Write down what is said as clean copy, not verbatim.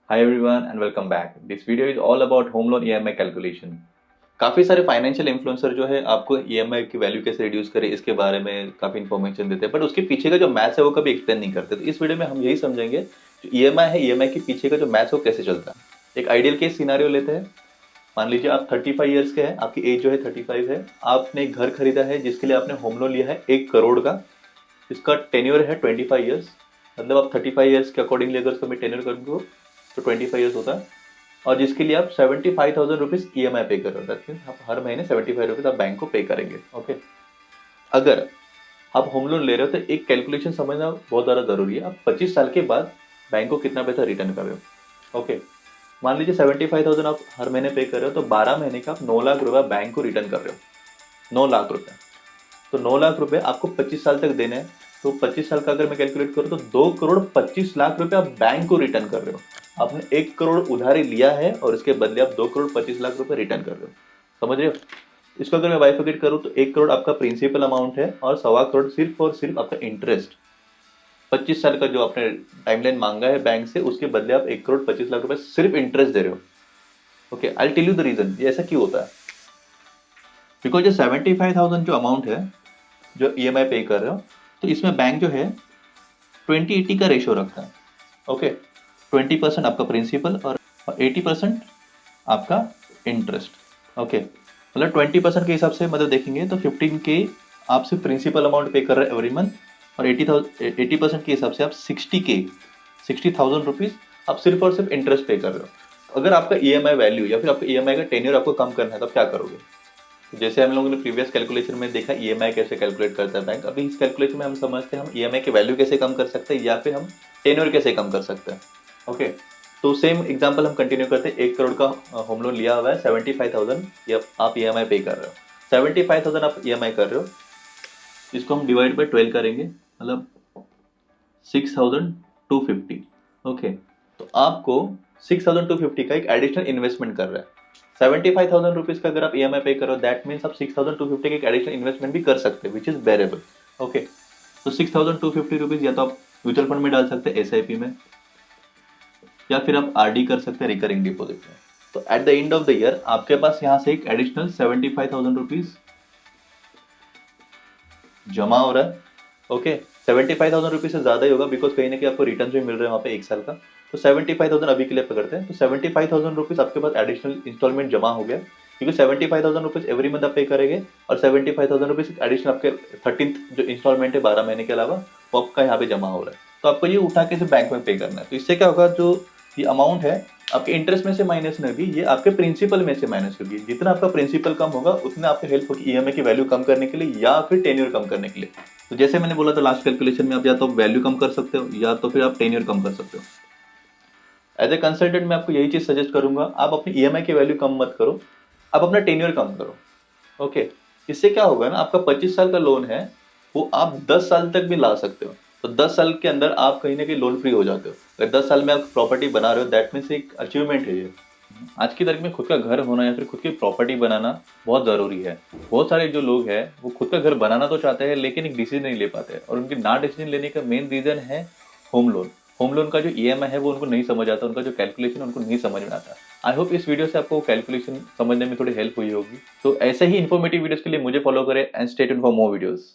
Hi everyone and welcome back. This video is all about home loan EMI calculation. काफ़ी सारे financial influencer जो है आपको EMI की वैल्यू कैसे रिड्यूस करें इसके बारे में काफ़ी इन्फॉर्मेशन देते हैं, बट उसके पीछे का जो मैथ्स है वो कभी एक्सप्लेन नहीं करते। तो इस वीडियो में हम यही समझेंगे जो ईएमआई है, ईएमआई के पीछे का जो मैथ्स है वो कैसे चलता है। एक आइडियल केस सिनारियो लेते हैं। मान लीजिए आप 35 ईयर्स के हैं, आपकी एज जो है 35 है, आपने एक घर खरीदा है जिसके लिए आपने होम लोन लिया है 1 करोड़ का। इसका टेन्योर है 25 ईयर्स, मतलब आप 35 ईयर्स के अकॉर्डिंगली अगर उसका मैं टेन्योर कर दूँ तो 25 ईयर्स होता है। और जिसके लिए आप 75,000 रुपीज ई पे कर रहे हो, दैट मीन्स आप हर महीने 75 रुपीज आप बैंक को पे करेंगे। ओके, अगर आप होम लोन ले रहे हो तो एक कैलकुलेशन समझना बहुत ज़्यादा जरूरी है। आप 25 साल के बाद बैंक को कितना पैसा रिटर्न कर रहे हो। ओके, मान लीजिए 75,000 आप हर महीने पे कर रहे हो, तो 12 महीने का आप 9 लाख रुपए बैंक को रिटर्न कर रहे हो। 9 लाख रुपए, तो 9 लाख रुपए आपको 25 साल तक देने हैं। तो 25 साल का अगर मैं कैलकुलेट करूँ तो 2 करोड़ 25 लाख रुपए आप बैंक को रिटर्न कर रहे हो। आपने 1 करोड़ उधारी लिया है और इसके बदले आप 2 करोड़ 25 लाख रुपए रिटर्न कर रहे हो। समझ रहे हो? इसको अगर मैं बाइफरकेट करूँ तो 1 करोड़ आपका प्रिंसिपल अमाउंट है और 1.25 करोड़ सिर्फ और सिर्फ आपका इंटरेस्ट। 25 साल का जो आपने टाइमलाइन मांगा है बैंक से, उसके बदले आप 1 करोड़ 25 लाख रुपए सिर्फ इंटरेस्ट दे रहे हो। Okay, I tell you the reason ये ऐसा क्यों होता है। बिकॉज ये 75,000 जो अमाउंट है जो ईएमआई पे कर रहे हो, तो इसमें बैंक जो है 20-80 का रेशियो रखता है। ओके, 20% आपका प्रिंसिपल और 80% आपका इंटरेस्ट। ओके, मतलब 20% के हिसाब से मतलब देखेंगे तो 15K आप सिर्फ प्रिंसिपल अमाउंट पे कर रहे हैं एवरी मंथ, और 80% के हिसाब से आप 60,000 रुपीज आप सिर्फ और सिर्फ इंटरेस्ट पे कर रहे हो। अगर आपका ईएमआई वैल्यू या फिर आपका ईएमआई का टेन्योर आपको कम करना है तो आप क्या करोगे। जैसे हम लोगों ने प्रीवियस कैलकुलेशन में देखा ईएमआई कैसे कैलकुलेट करता है बैंक, अभी इस कैलकुलेशन में हम समझते हैं हम ईएमआई की वैल्यू कैसे कम कर सकते हैं या फिर हम टेन्योर कैसे कम कर सकते हैं। ओके, तो सेम एग्जांपल हम कंटिन्यू करते हैं। 1 करोड़ का होम लोन लिया हुआ है, 75,000 ये आप ईएमआई पे कर रहे हो। 75,000 आप ईएमआई कर रहे हो, इसको हम डिवाइड बाई 12 करेंगे, मतलब 6,250। ओके, तो आपको 6,250 का एक एडिशनल इन्वेस्टमेंट कर रहा है। 75,000 रुपीज का अगर आप ईएमआई पे करो, दैट मीन्स आप 6,250 का एक एडिशनल इन्वेस्टमेंट भी कर सकते हैं, विच इज बेरेबल। ओके, तो 6,250 रुपीज या तो आप म्यूचुअल फंड में डाल सकते हैं एसआईपी में, या फिर आप आरडी कर सकते हैं रिकरिंग डिपॉजिट में। तो at the end of the year आपके पास यहाँ से एक एडिशनल 75,000 रुपीज जमा हो रहा है। ओके, 75,000 रुपीज से ज्यादा ही होगा बिकॉज कहीं ना कहीं आपको रिटर्न भी मिल रहा है वहाँ पे 1 साल का। तो 75,000 अभी के लिए पकड़ते हैं, तो 75,000 रुपीज आपके पास एडिशनल इंस्टॉलमेंट जमा हो गया, क्योंकि 75,000 रुपीज एवरी मंथ आप पे करेंगे, और 75,000 रुपीज एडिशनल आपके 13th जो इंस्टॉलमेंट है 12 महीने के अलावा, वो आपका यहाँ पे जमा हो रहा है। तो आपको ये उठा के बैंक में पे करना है। तो इससे क्या होगा, जो ये अमाउंट है आपके इंटरेस्ट में से माइनस नहीं होगी, ये आपके प्रिंसिपल में से माइनस होगी। जितना आपका प्रिंसिपल कम होगा उतना आपको हेल्प होगी ईएमआई की वैल्यू कम करने के लिए या फिर टेन्योर कम करने के लिए। तो जैसे मैंने बोला था लास्ट कैलकुलेशन में, आप या तो वैल्यू कम कर सकते हो या तो फिर आप टेन्योर कम कर सकते हो। एज ए कंसल्टेंट मैं आपको यही चीज सजेस्ट करूंगा, आप अपनी ईएमआई की वैल्यू कम मत करो, आप अपना टेन्योर कम करो। ओके, इससे क्या होगा ना, आपका 25 साल का लोन है वो आप 10 साल तक भी ला सकते हो। तो 10 साल के अंदर आप कहीं ना कहीं लोन फ्री हो जाते हो। अगर 10 साल में आप प्रॉपर्टी बना रहे हो, दैट मीन्स एक अचीवमेंट है ये। आज की तारीख में खुद का घर होना या फिर खुद की प्रॉपर्टी बनाना बहुत ज़रूरी है। बहुत सारे जो लोग हैं वो खुद का घर बनाना तो चाहते हैं लेकिन एक डिसीजन नहीं ले पाते, और उनकी ना डिसीजन लेने का मेन रीज़न है होम लोन। होम लोन का जो ईएमआई है वो उनको नहीं समझ आता, उनका जो कैलकुलेशन उनको नहीं समझ में आता। आई होप इस वीडियो से आपको कैलकुलेशन समझने में थोड़ी हेल्प हुई होगी। तो ऐसे ही इन्फॉर्मेटिव वीडियोस के लिए मुझे फॉलो करें and stay tuned for more videos.